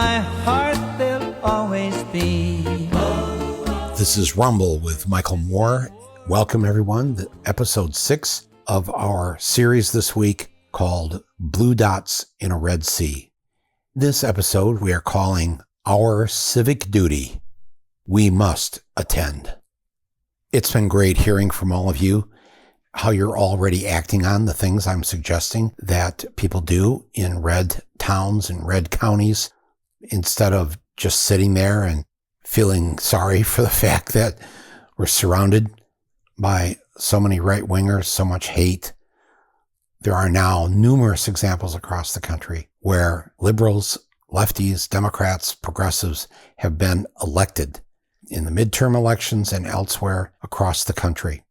my heart they'll always be. This is Rumble with Michael Moore. Welcome, everyone, to episode 6 of our series this week called Blue Dots in a Red Sea. This episode we are calling Our Civic Duty. We Must Attend. It's been great hearing from all of you how you're already acting on the things I'm suggesting that people do in red towns and red counties instead of just sitting there and feeling sorry for the fact that we're surrounded by so many right-wingers, so much hate. There are now numerous examples across the country where liberals, lefties, Democrats, progressives have been elected in the midterm elections and elsewhere across the country.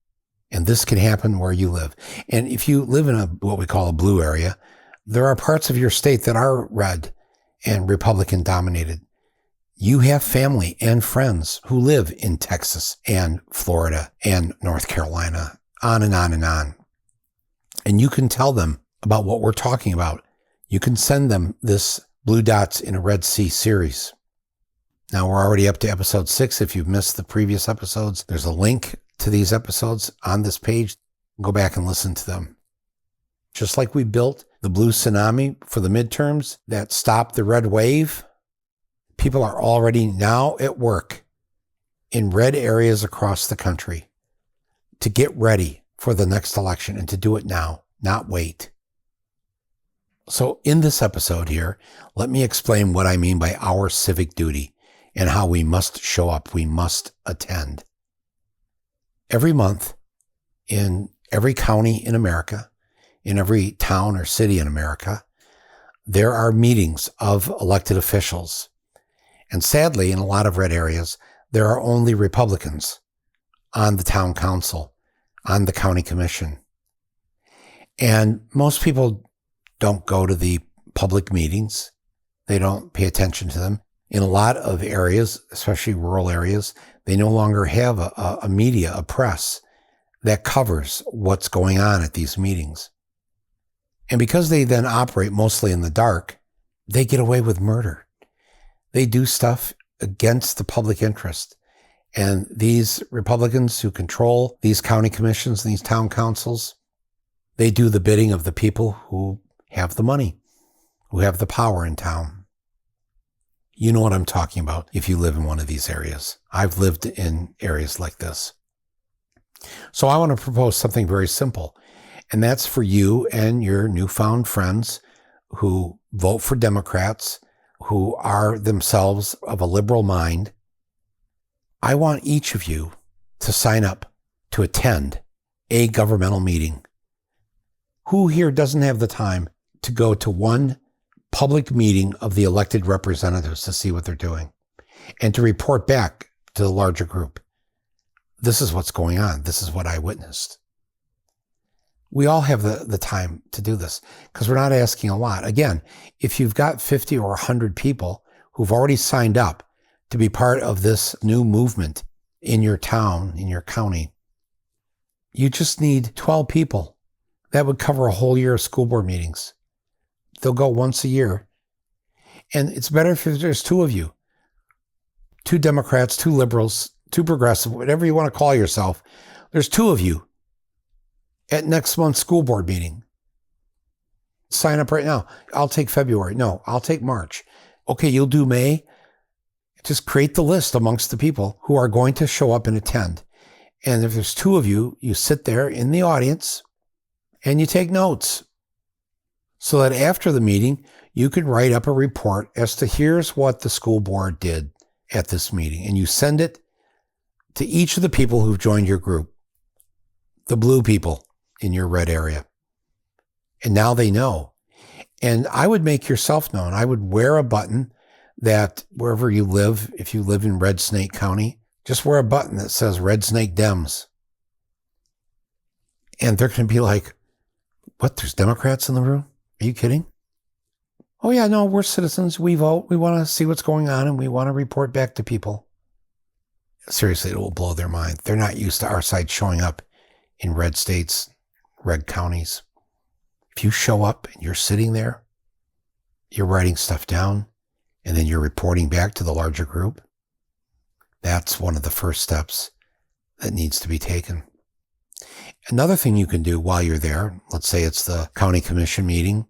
And this can happen where you live. And if you live in what we call a blue area, there are parts of your state that are red and Republican dominated. You have family and friends who live in Texas and Florida and North Carolina, on and on and on. And you can tell them about what we're talking about. You can send them this Blue Dots in a Red Sea series. Now we're already up to episode 6. If you've missed the previous episodes, there's a link to these episodes on this page. Go back and listen to them. Just like we built the Blue Tsunami for the midterms that stopped the red wave, people are already now at work in red areas across the country to get ready for the next election and to do it now, not wait. So in this episode here, let me explain what I mean by our civic duty and how we must show up, we must attend. Every month, in every county in America, in every town or city in America, there are meetings of elected officials. And sadly, in a lot of red areas, there are only Republicans on the town council, on the county commission. And most people don't go to the public meetings. They don't pay attention to them. In a lot of areas, especially rural areas, they no longer have a media, a press that covers what's going on at these meetings. And because they then operate mostly in the dark, they get away with murder. They do stuff against the public interest. And these Republicans who control these county commissions, these town councils, they do the bidding of the people who have the money, who have the power in town. You know what I'm talking about if you live in one of these areas. I've lived in areas like this. So I want to propose something very simple, and that's for you and your newfound friends who vote for Democrats, who are themselves of a liberal mind. I want each of you to sign up to attend a governmental meeting. Who here doesn't have the time to go to one public meeting of the elected representatives to see what they're doing and to report back to the larger group? This is what's going on. This is what I witnessed. We all have the time to do this because we're not asking a lot. Again, if you've got 50 or 100 people who've already signed up to be part of this new movement in your town, in your county, you just need 12 people. That would cover a whole year of school board meetings. They'll go once a year. And it's better if there's 2 of you, 2 Democrats, 2 liberals, 2 progressive, whatever you want to call yourself. There's 2 of you at next month's school board meeting. Sign up right now. I'll take February. No, I'll take March. Okay, you'll do May. Just create the list amongst the people who are going to show up and attend. And if there's 2 of you, you sit there in the audience and you take notes so that after the meeting, you can write up a report as to here's what the school board did at this meeting. And you send it to each of the people who've joined your group, the blue people in your red area. And now they know. And I would make yourself known. I would wear a button that wherever you live, if you live in Red Snake County, just wear a button that says Red Snake Dems. And they're going to be like, what, there's Democrats in the room? Are you kidding? Oh yeah, no, we're citizens. We vote. We want to see what's going on and we want to report back to people. Seriously, it will blow their mind. They're not used to our side showing up in red states, red counties. If you show up and you're sitting there, you're writing stuff down, and then you're reporting back to the larger group. That's one of the first steps that needs to be taken. Another thing you can do while you're there, let's say it's the county commission meeting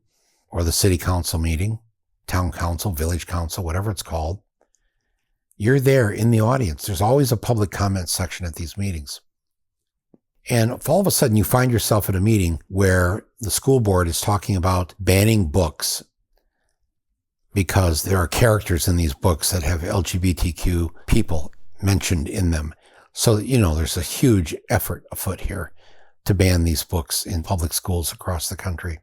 or the city council meeting, town council, village council, whatever it's called. You're there in the audience. There's always a public comment section at these meetings. And if all of a sudden you find yourself at a meeting where the school board is talking about banning books because there are characters in these books that have LGBTQ people mentioned in them. So, there's a huge effort afoot here to ban these books in public schools across the country.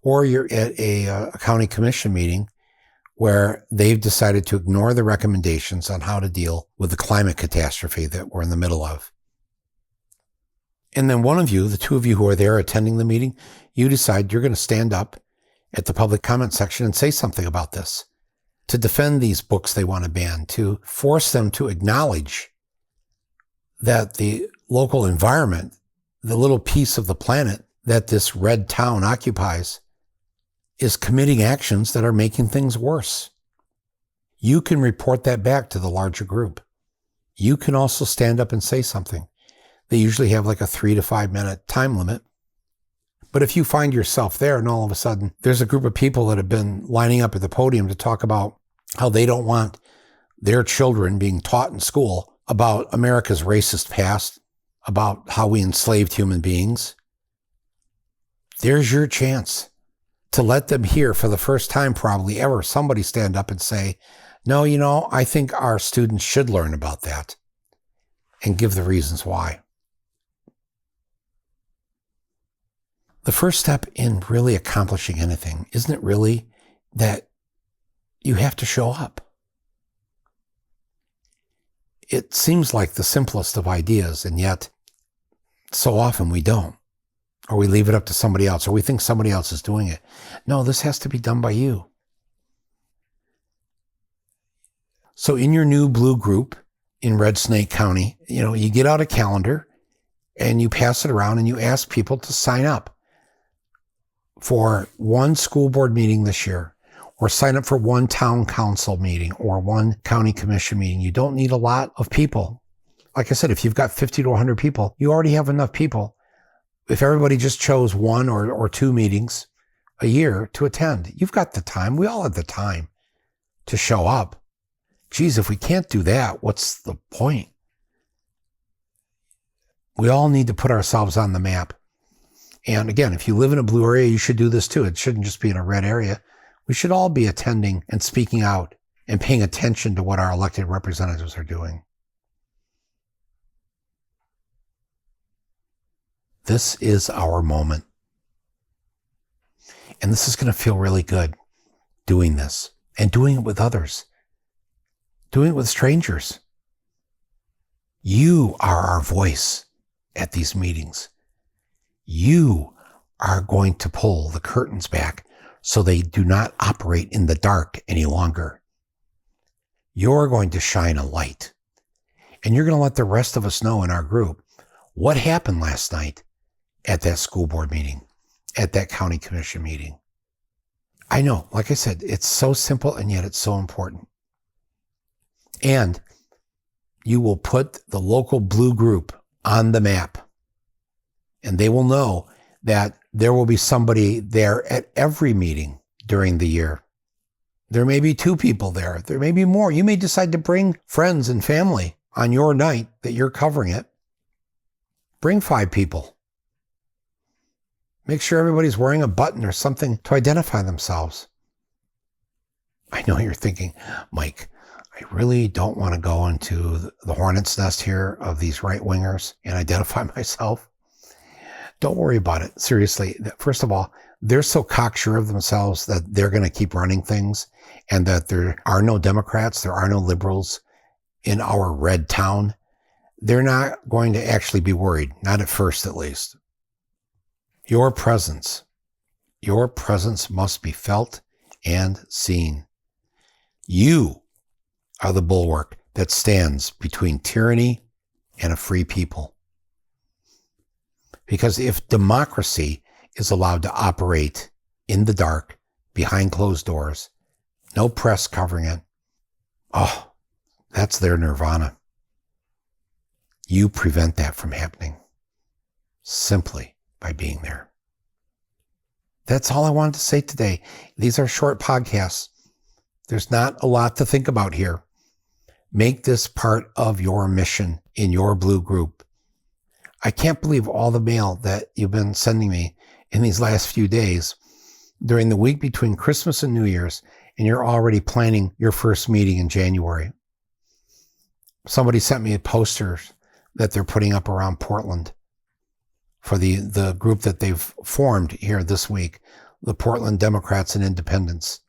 Or you're at a county commission meeting where they've decided to ignore the recommendations on how to deal with the climate catastrophe that we're in the middle of. And then one of you, the two of you who are there attending the meeting, you decide you're going to stand up at the public comment section and say something about this, to defend these books they want to ban, to force them to acknowledge that the local environment, the little piece of the planet that this red town occupies, is committing actions that are making things worse. You can report that back to the larger group. You can also stand up and say something. They usually have like a 3 to 5 minute time limit. But if you find yourself there and all of a sudden there's a group of people that have been lining up at the podium to talk about how they don't want their children being taught in school about America's racist past, about how we enslaved human beings, there's your chance to let them hear for the first time probably ever somebody stand up and say, no, I think our students should learn about that, and give the reasons why. The first step in really accomplishing anything, isn't it really that you have to show up? It seems like the simplest of ideas, and yet so often we don't. Or we leave it up to somebody else, or we think somebody else is doing it. No, this has to be done by you. So in your new blue group in Red Snake County, you get out a calendar and you pass it around and you ask people to sign up for one school board meeting this year, or sign up for one town council meeting or one county commission meeting. You don't need a lot of people. Like I said, if you've got 50 to 100 people, you already have enough people. If everybody just chose one or two meetings a year to attend, you've got the time. We all have the time to show up. Geez, if we can't do that, what's the point? We all need to put ourselves on the map. And again, if you live in a blue area, you should do this too. It shouldn't just be in a red area. We should all be attending and speaking out and paying attention to what our elected representatives are doing. This is our moment. And this is going to feel really good doing this and doing it with others, doing it with strangers. You are our voice at these meetings. You are going to pull the curtains back so they do not operate in the dark any longer. You're going to shine a light, and you're going to let the rest of us know in our group what happened last night at that school board meeting, at that county commission meeting. I know, like I said, it's so simple and yet it's so important. And you will put the local blue group on the map, and they will know that there will be somebody there at every meeting during the year. There may be 2 people there. There may be more. You may decide to bring friends and family on your night that you're covering it. Bring 5 people. Make sure everybody's wearing a button or something to identify themselves. I know you're thinking, Mike, I really don't want to go into the hornet's nest here of these right-wingers and identify myself. Don't worry about it. Seriously, first of all, they're so cocksure of themselves that they're going to keep running things, and that there are no Democrats, there are no liberals in our red town. They're not going to actually be worried, not at first at least. Your presence must be felt and seen. You are the bulwark that stands between tyranny and a free people. Because if democracy is allowed to operate in the dark, behind closed doors, No press covering it. Oh, that's their nirvana. You prevent that from happening simply by being there. That's all I wanted to say today. These are short podcasts. There's not a lot to think about here. Make this part of your mission in your Blue group. I can't believe all the mail that you've been sending me in these last few days during the week between Christmas and New Year's, and you're already planning your first meeting in January. Somebody sent me a poster that they're putting up around Portland for the group that they've formed here this week, the Portland Democrats and Independents,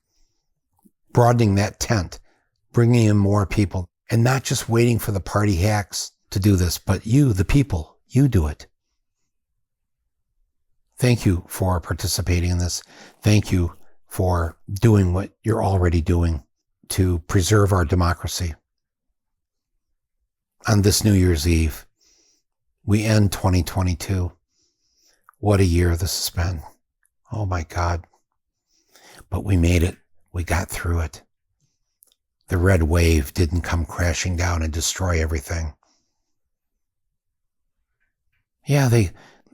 broadening that tent, bringing in more people, and not just waiting for the party hacks to do this, but you, the people, you do it. Thank you for participating in this. Thank you for doing what you're already doing to preserve our democracy. On this New Year's Eve, we end 2022. What a year this has been. Oh my God. But we made it. We got through it. The red wave didn't come crashing down and destroy everything. Yeah, they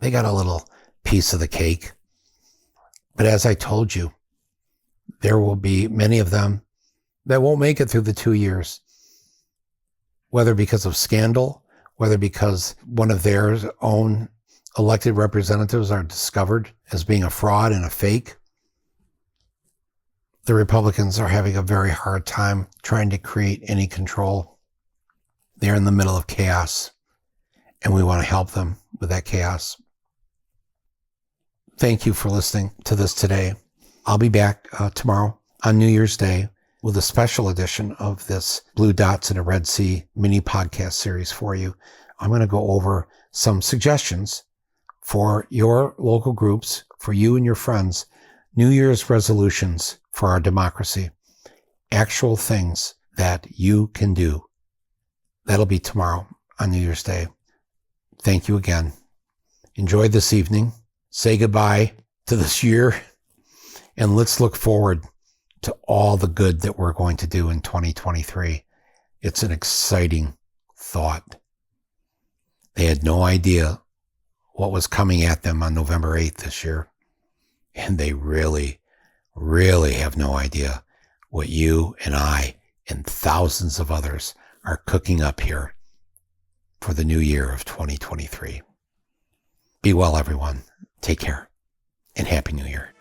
got a little piece of the cake. But as I told you, there will be many of them that won't make it through the 2 years, whether because of scandal, whether because one of their own elected representatives are discovered as being a fraud and a fake. The Republicans are having a very hard time trying to create any control. They're in the middle of chaos, and we want to help them with that chaos. Thank you for listening to this today. I'll be back tomorrow on New Year's Day with a special edition of this Blue Dots in a Red Sea mini podcast series for you. I'm going to go over some suggestions for your local groups, for you and your friends, New Year's resolutions for our democracy, actual things that you can do. That'll be tomorrow on New Year's Day. Thank you again. Enjoy this evening. Say goodbye to this year, and let's look forward to all the good that we're going to do in 2023. It's an exciting thought. They had no idea what was coming at them on November 8th this year. And they really, really have no idea what you and I and thousands of others are cooking up here for the new year of 2023. Be well, everyone. Take care and Happy New Year.